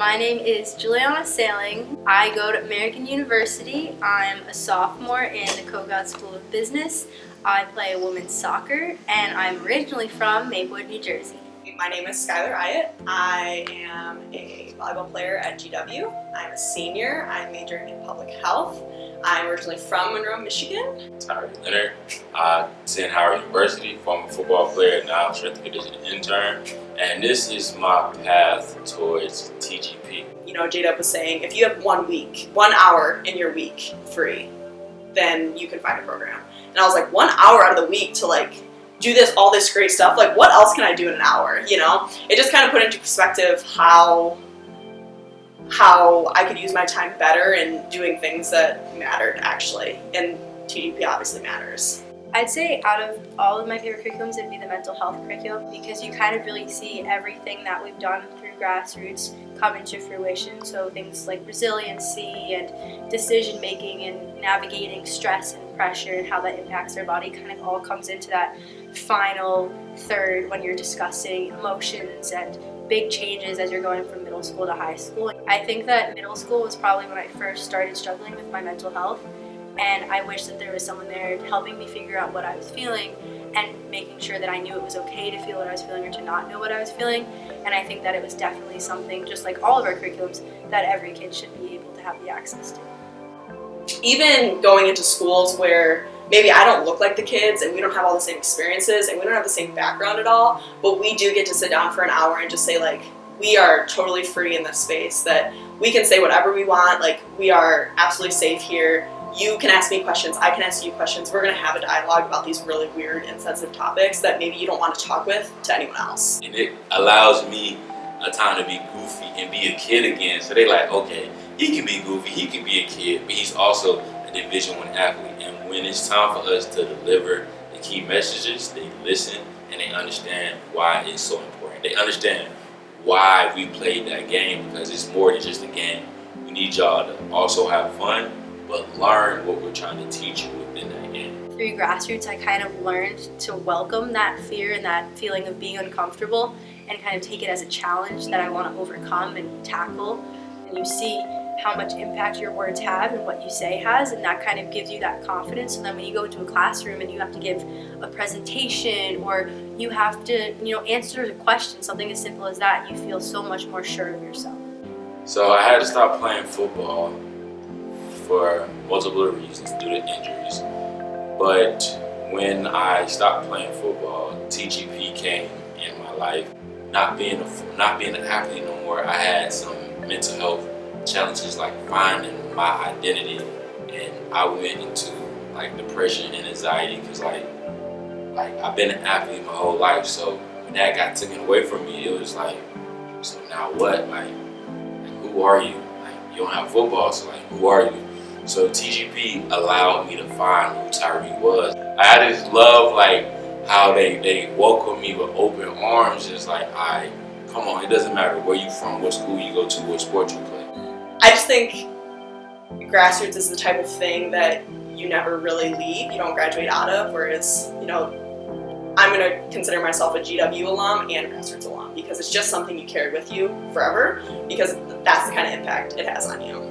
My name is Juliana Sailing. I go to American University. I'm a sophomore in the Kogod School of Business. I play women's soccer, and I'm originally from Maplewood, New Jersey. My name is Skylar. I am a volleyball player at GW. I'm a senior. I'm majoring in public health. I'm originally from Monroe, Michigan. Tyree. I attend Howard University, former football player, now strength and conditioning intern. And this is my path towards TGP. You know, JW was saying, if you have 1 week, 1 hour in your week free, then you can find a program. And I was like, 1 hour out of the week to do all this great stuff, what else can I do in an hour, you know? It just kind of put into perspective how I could use my time better in doing things that mattered, actually. And TGP obviously matters. I'd say out of all of my favorite curriculums, it'd be the mental health curriculum, because you kind of really see everything that we've done through Grassroots come into fruition. So things like resiliency and decision making and navigating stress and pressure and how that impacts our body kind of all comes into that final third when you're discussing emotions and big changes as you're going from middle school to high school. I think that middle school was probably when I first started struggling with my mental health. And I wish that there was someone there helping me figure out what I was feeling and making sure that I knew it was okay to feel what I was feeling or to not know what I was feeling. And I think that it was definitely something, just like all of our curriculums, that every kid should be able to have the access to. Even going into schools where maybe I don't look like the kids and we don't have all the same experiences and we don't have the same background at all, but we do get to sit down for an hour and just say, we are totally free in this space, that we can say whatever we want, we are absolutely safe here. You can ask me questions, I can ask you questions. We're going to have a dialogue about these really weird and sensitive topics that maybe you don't want to talk with to anyone else. And it allows me a time to be goofy and be a kid again. So they okay, he can be goofy, he can be a kid, but he's also a Division I athlete. And when it's time for us to deliver the key messages, they listen and they understand why it's so important. They understand why we played that game, because it's more than just a game. We need y'all to also have fun, but learn what we're trying to teach you within that game. Through Grassroots, I kind of learned to welcome that fear and that feeling of being uncomfortable and kind of take it as a challenge that I want to overcome and tackle. And you see how much impact your words have and what you say has, and that kind of gives you that confidence. So then when you go into a classroom and you have to give a presentation or you have to, answer a question, something as simple as that, you feel so much more sure of yourself. So I had to stop playing football for multiple reasons due to injuries. But when I stopped playing football, TGP came in my life. Not being an athlete no more, I had some mental health challenges, finding my identity, and I went into depression and anxiety because I've been an athlete my whole life. So when that got taken away from me, it was so now what? Who are you? You don't have football, so who are you? So TGP allowed me to find who Tyree was. I just love how they welcome me with open arms. It's come on, it doesn't matter where you from, what school you go to, what sport you play. I just think Grassroots is the type of thing that you never really leave, you don't graduate out of, whereas, I'm going to consider myself a GW alum and a Grassroots alum because it's just something you carry with you forever, because that's the kind of impact it has on you.